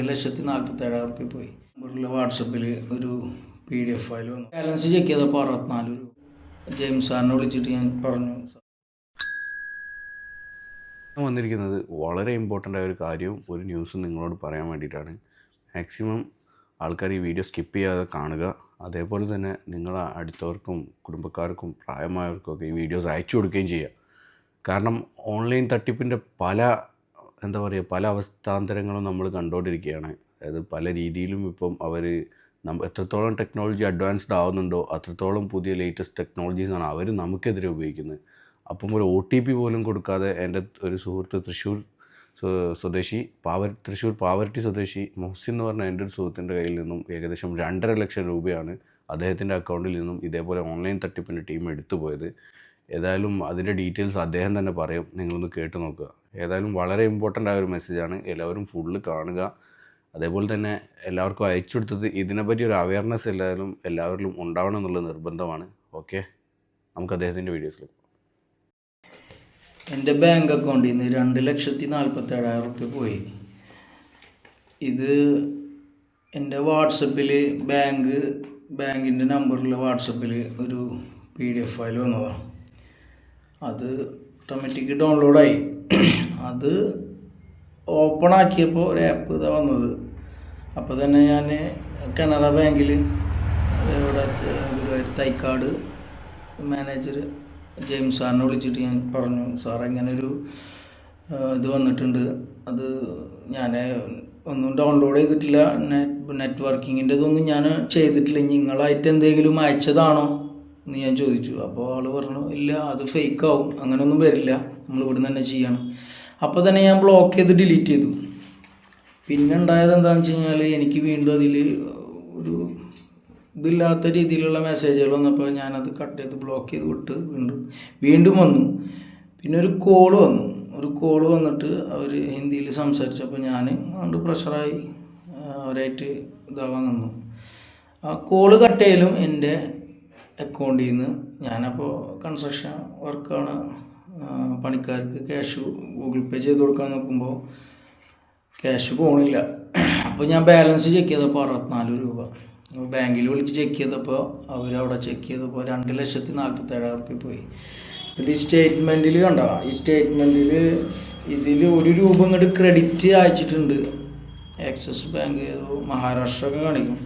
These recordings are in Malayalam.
2,47,000 പോയി. ഇവിടെയുള്ള വാട്സപ്പിൽ ഒരു PDF ഫയൽ വന്നു. ബാലൻസ് ചെക്ക് ചെയ്തപ്പോൾ 64 രൂപ. ജെയിംസ് സാറിനെ വിളിച്ചിട്ട് ഞാൻ പറഞ്ഞു. വന്നിരിക്കുന്നത് വളരെ ഇമ്പോർട്ടൻ്റ് ആയ ഒരു കാര്യവും ഒരു ന്യൂസും നിങ്ങളോട് പറയാൻ വേണ്ടിയിട്ടാണ്. മാക്സിമം ആൾക്കാർ ഈ വീഡിയോ സ്കിപ്പ് ചെയ്യാതെ കാണുക. അതേപോലെ തന്നെ നിങ്ങളെ അടുത്തവർക്കും കുടുംബക്കാർക്കും പ്രായമായവർക്കൊക്കെ ഈ വീഡിയോസ് അയച്ചു കൊടുക്കുകയും ചെയ്യുക. കാരണം ഓൺലൈൻ തട്ടിപ്പിൻ്റെ പല അവസ്ഥാന്തരങ്ങളും നമ്മൾ കണ്ടുകൊണ്ടിരിക്കുകയാണ്. അതായത് പല രീതിയിലും ഇപ്പം അവർ എത്രത്തോളം ടെക്നോളജി അഡ്വാൻസ്ഡ് ആവുന്നുണ്ടോ അത്രത്തോളം പുതിയ ലേറ്റസ്റ്റ് ടെക്നോളജീസാണ് അവർ നമുക്കെതിരെ ഉപയോഗിക്കുന്നത്. അപ്പം ഒരു OTP പോലും കൊടുക്കാതെ എൻ്റെ ഒരു സുഹൃത്ത് തൃശ്ശൂർ പാവറട്ടി സ്വദേശി മുഹ്സിൻ എന്ന് പറഞ്ഞ എൻ്റെ ഒരു സുഹൃത്തിൻ്റെ കയ്യിൽ നിന്നും ഏകദേശം 2.5 ലക്ഷം രൂപയാണ് അദ്ദേഹത്തിൻ്റെ അക്കൗണ്ടിൽ നിന്നും ഇതേപോലെ ഓൺലൈൻ തട്ടിപ്പിൻ്റെ ടീം എടുത്തു പോയത്. ഏതായാലും അതിൻ്റെ ഡീറ്റെയിൽസ് അദ്ദേഹം തന്നെ പറയും, നിങ്ങളൊന്ന് കേട്ട് നോക്കുക. ഏതായാലും വളരെ ഇമ്പോർട്ടൻ്റ് ആയ ഒരു മെസ്സേജാണ്, എല്ലാവരും ഫുള്ള് കാണുക. അതേപോലെ തന്നെ എല്ലാവർക്കും അയച്ചു കൊടുത്തത് ഇതിനെപ്പറ്റി ഒരു അവയർനെസ് എല്ലാവരിലും ഉണ്ടാവണം എന്നുള്ള നിർബന്ധമാണ്. ഓക്കെ, നമുക്ക് അദ്ദേഹത്തിൻ്റെ വീഡിയോസിലേക്ക്. എൻ്റെ ബാങ്ക് അക്കൗണ്ടിൽ നിന്ന് 2,47,000 പോയി. ഇത് എൻ്റെ വാട്സപ്പിൽ ബാങ്കിൻ്റെ നമ്പറിൽ വാട്സപ്പിൽ ഒരു PDF ഫയൽ വന്നതാണ്. അത് ഓട്ടോമാറ്റിക് ഡൗൺലോഡായി. അത് ഓപ്പൺ ആക്കിയപ്പോൾ ഒരു ആപ്പ് ഇതാ വന്നത്. അപ്പോൾ തന്നെ ഞാൻ കനറ ബാങ്കിൽ ഇവിടെ ഗുരുവായൂർ തൈക്കാട് മാനേജർ ജെയിംസ് സാറിനെ വിളിച്ചിട്ട് ഞാൻ പറഞ്ഞു, സാർ ഇങ്ങനൊരു ഇത് വന്നിട്ടുണ്ട്, അത് ഞാൻ ഒന്നും ഡൗൺലോഡ് ചെയ്തിട്ടില്ല, നെറ്റ്വർക്കിങ്ങിൻ്റെ ഇതൊന്നും ഞാൻ ചെയ്തിട്ടില്ല, നിങ്ങളായിട്ട് എന്തെങ്കിലും അയച്ചതാണോ എന്ന് ഞാൻ ചോദിച്ചു. അപ്പോൾ ആൾ പറഞ്ഞു, ഇല്ല അത് ഫേക്കാവും, അങ്ങനെയൊന്നും വരില്ല, നമ്മൾ ഇവിടുന്ന് തന്നെ ചെയ്യണം. അപ്പോൾ തന്നെ ഞാൻ ബ്ലോക്ക് ചെയ്ത് ഡിലീറ്റ് ചെയ്തു. പിന്നെ ഉണ്ടായത് എന്താണെന്ന് വെച്ച് കഴിഞ്ഞാൽ എനിക്ക് വീണ്ടും അതിൽ ഒരു ഇതില്ലാത്ത രീതിയിലുള്ള മെസ്സേജുകൾ വന്നപ്പോൾ ഞാനത് കട്ട് ചെയ്ത് ബ്ലോക്ക് ചെയ്ത് വിട്ട് വീണ്ടും വന്നു. പിന്നെ ഒരു കോള് വന്നിട്ട് അവർ ഹിന്ദിയിൽ സംസാരിച്ചപ്പോൾ ഞാൻ അതുകൊണ്ട് പ്രഷറായി അവരായിട്ട് ഇതാവാൻ നിന്നു. ആ കോള് കട്ട് ചെയ്യലും എൻ്റെ അക്കൗണ്ടിൽ നിന്ന്, ഞാനപ്പോൾ കൺസ്ട്രക്ഷൻ വർക്കാണ്, പണിക്കാർക്ക് ക്യാഷ് ഗൂഗിൾ പേ ചെയ്ത് കൊടുക്കാൻ നോക്കുമ്പോൾ ക്യാഷ് പോകണില്ല. അപ്പോൾ ഞാൻ ബാലൻസ് ചെക്ക് ചെയ്തപ്പോൾ 64 രൂപ. ബാങ്കിൽ വിളിച്ച് ചെക്ക് ചെയ്തപ്പോൾ അവരവിടെ ചെക്ക് ചെയ്തപ്പോൾ 2,47,000 പോയി. ഇത് ഈ സ്റ്റേറ്റ്മെൻറ്റിൽ കണ്ടോ, ഈ സ്റ്റേറ്റ്മെൻറ്റിൽ ഇതിൽ 1 രൂപ ഇങ്ങോട്ട് ക്രെഡിറ്റ് അയച്ചിട്ടുണ്ട്. ആക്സിസ് ബാങ്ക് മഹാരാഷ്ട്ര ഒക്കെ കാണിക്കും.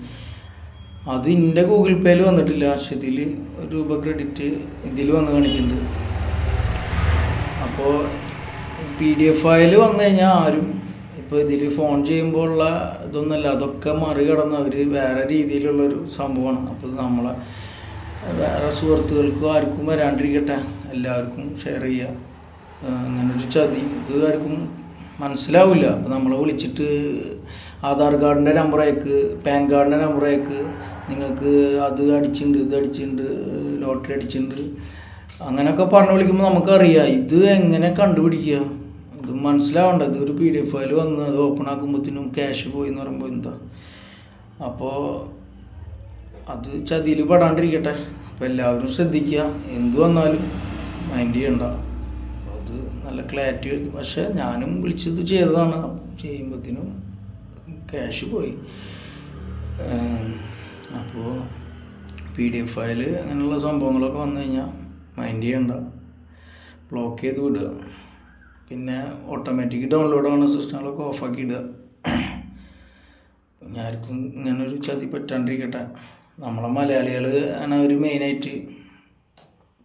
അത് എൻ്റെ ഗൂഗിൾ പേയിൽ വന്നിട്ടില്ല, പക്ഷെ ഇതിൽ 1 രൂപ ക്രെഡിറ്റ് ഇതിൽ വന്ന് കാണിക്കുന്നുണ്ട്. അപ്പോൾ PDF ഫയൽ വന്നു കഴിഞ്ഞാൽ ആരും ഇപ്പോൾ ഇതിൽ ഫോൺ ചെയ്യുമ്പോൾ ഉള്ള ഇതൊന്നുമല്ല, അതൊക്കെ മറികടന്ന് അവർ വേറെ രീതിയിലുള്ളൊരു സംഭവമാണ്. അപ്പോൾ നമ്മളെ വേറെ സുഹൃത്തുക്കൾക്കും ആർക്കും വരാണ്ടിരിക്കട്ടെ, എല്ലാവർക്കും ഷെയർ ചെയ്യുക. അങ്ങനൊരു ചതി ഇത് ആർക്കും മനസ്സിലാവില്ല. അപ്പോൾ നമ്മളെ വിളിച്ചിട്ട് ആധാർ കാർഡിൻ്റെ നമ്പർ അയക്ക്, പാൻ കാർഡിൻ്റെ നമ്പർ അയക്ക്, നിങ്ങൾക്ക് അത് അടിച്ചിട്ടുണ്ട്, ഇത് അടിച്ചിട്ടുണ്ട്, ലോട്ടറി അടിച്ചിട്ടുണ്ട്, അങ്ങനെയൊക്കെ പറഞ്ഞ് വിളിക്കുമ്പോൾ നമുക്കറിയാം ഇത് എങ്ങനെ കണ്ടുപിടിക്കുക, ഇത് മനസ്സിലാവണ്ട. ഇതൊരു PDF ഫയൽ വന്ന് അത് ഓപ്പൺ ആക്കുമ്പോഴത്തേനും ക്യാഷ് പോയി എന്ന് പറയുമ്പോൾ എന്താ. അപ്പോൾ അത് ചതിയിൽ പെടാണ്ടിരിക്കട്ടെ. അപ്പോൾ എല്ലാവരും ശ്രദ്ധിക്കുക, എന്ത് വന്നാലും മൈൻഡ് ചെയ്യണ്ട. അത് നല്ല ക്ലാരിറ്റി എഴുതി. പക്ഷേ ഞാനും വിളിച്ചത് ചെയ്തതാണ്, ചെയ്യുമ്പോഴത്തേനും ക്യാഷ് പോയി. അപ്പോൾ PDF ഫയൽ അങ്ങനെയുള്ള സംഭവങ്ങളൊക്കെ വന്നു കഴിഞ്ഞാൽ മൈൻഡ് ചെയ്യണ്ട, ബ്ലോക്ക് ചെയ്ത് വിടുക. പിന്നെ ഓട്ടോമാറ്റിക് ഡൗൺലോഡ് ആവുന്ന സിസ്റ്റങ്ങളൊക്കെ ഓഫാക്കി ഇടുക. ആർക്കും ഇങ്ങനൊരു ചതി പറ്റാണ്ടിരിക്കട്ടെ. നമ്മളെ മലയാളികൾ ആണ് അവർ മെയിനായിട്ട്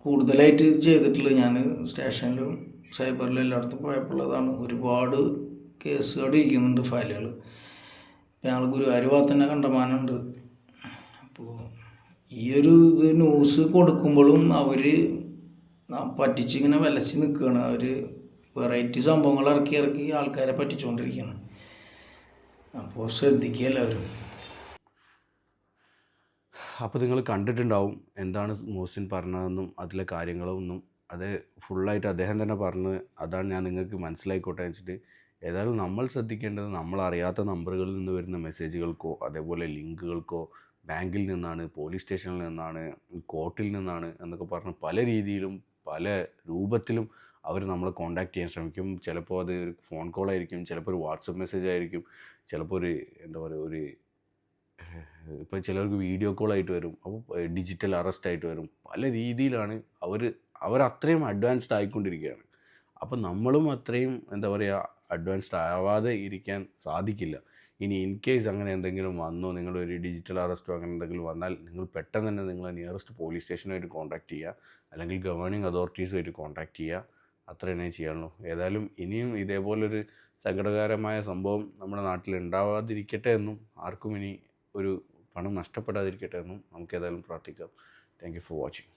കൂടുതലായിട്ട് ചെയ്തിട്ടുള്ളത്. ഞാൻ സ്റ്റേഷനിലും സൈബറിലും എല്ലായിടത്തും പോയപ്പോഴതാണ്. ഒരുപാട് കേസുകൾ ഇരിക്കുന്നുണ്ട്, ഫയലുകൾ. ഞങ്ങൾ ഗുരുവായൂർ ഭാഗത്ത് തന്നെ കണ്ടമാനമുണ്ട്. അപ്പോൾ ഈ ഒരു ഇത് ന്യൂസ് കൊടുക്കുമ്പോഴും അവർ പറ്റിച്ചിങ്ങനെ വിലസി നിൽക്കുകയാണ്. അവർ വെറൈറ്റി സംഭവങ്ങൾ ഇറക്കി ആൾക്കാരെ പറ്റിച്ചുകൊണ്ടിരിക്കുകയാണ്. അപ്പോൾ ശ്രദ്ധിക്കുക എല്ലാവരും. അപ്പോൾ നിങ്ങൾ കണ്ടിട്ടുണ്ടാവും എന്താണ് മുഹ്സിൻ പറഞ്ഞതെന്നും അതിലെ കാര്യങ്ങളൊന്നും. അത് ഫുള്ളായിട്ട് അദ്ദേഹം തന്നെ പറഞ്ഞത്, അതാണ് ഞാൻ നിങ്ങൾക്ക് മനസ്സിലായിക്കോട്ടെ വെച്ചിട്ട്. ഏതായാലും നമ്മൾ ശ്രദ്ധിക്കേണ്ടത് നമ്മളറിയാത്ത നമ്പറുകളിൽ നിന്ന് വരുന്ന മെസ്സേജുകൾക്കോ അതേപോലെ ലിങ്കുകൾക്കോ ബാങ്കിൽ നിന്നാണ്, പോലീസ് സ്റ്റേഷനിൽ നിന്നാണ്, കോർട്ടിൽ നിന്നാണ് എന്നൊക്കെ പറഞ്ഞ് പല രീതിയിലും പല രൂപത്തിലും അവർ നമ്മളെ കോൺടാക്റ്റ് ചെയ്യാൻ ശ്രമിക്കും. ചിലപ്പോൾ അത് ഒരു ഫോൺ കോൾ ആയിരിക്കും, ചിലപ്പോൾ ഒരു വാട്സപ്പ് മെസ്സേജ് ആയിരിക്കും, ചിലപ്പോൾ ഒരു എന്താ പറയുക ഒരു ഇപ്പോൾ ചിലർക്ക് വീഡിയോ കോളായിട്ട് വരും, അപ്പോൾ ഡിജിറ്റൽ അറസ്റ്റ് ആയിട്ട് വരും. പല രീതിയിലാണ് അവരത്രയും അഡ്വാൻസ്ഡ് ആയിക്കൊണ്ടിരിക്കുകയാണ്. അപ്പോൾ നമ്മളും അത്രയും എന്താ പറയുക അഡ്വാൻസ്ഡ് ആവാതെ ഇരിക്കാൻ സാധിക്കില്ല. ഇനി ഇൻ കേസ് അങ്ങനെ എന്തെങ്കിലും വന്നോ, നിങ്ങളൊരു ഡിജിറ്റൽ അറസ്റ്റോ അങ്ങനെ എന്തെങ്കിലും വന്നാൽ നിങ്ങൾ പെട്ടെന്ന് തന്നെ നിങ്ങൾ നിയറസ്റ്റ് പോലീസ് സ്റ്റേഷനുമായിട്ട് കോൺടാക്ട് ചെയ്യുക, അല്ലെങ്കിൽ ഗവേണിംഗ് അതോറിറ്റീസുമായിട്ട് കോൺടാക്ട് ചെയ്യുക. അത്ര തന്നെ ചെയ്യാനുള്ളൂ. ഏതായാലും ഇനിയും ഇതേപോലൊരു സങ്കടകരമായ സംഭവം നമ്മുടെ നാട്ടിൽ ഉണ്ടാവാതിരിക്കട്ടെ എന്നും ആർക്കും ഇനി ഒരു പണം നഷ്ടപ്പെടാതിരിക്കട്ടെ എന്നും നമുക്ക് ഏതായാലും പ്രാർത്ഥിക്കാം. Thank you for watching.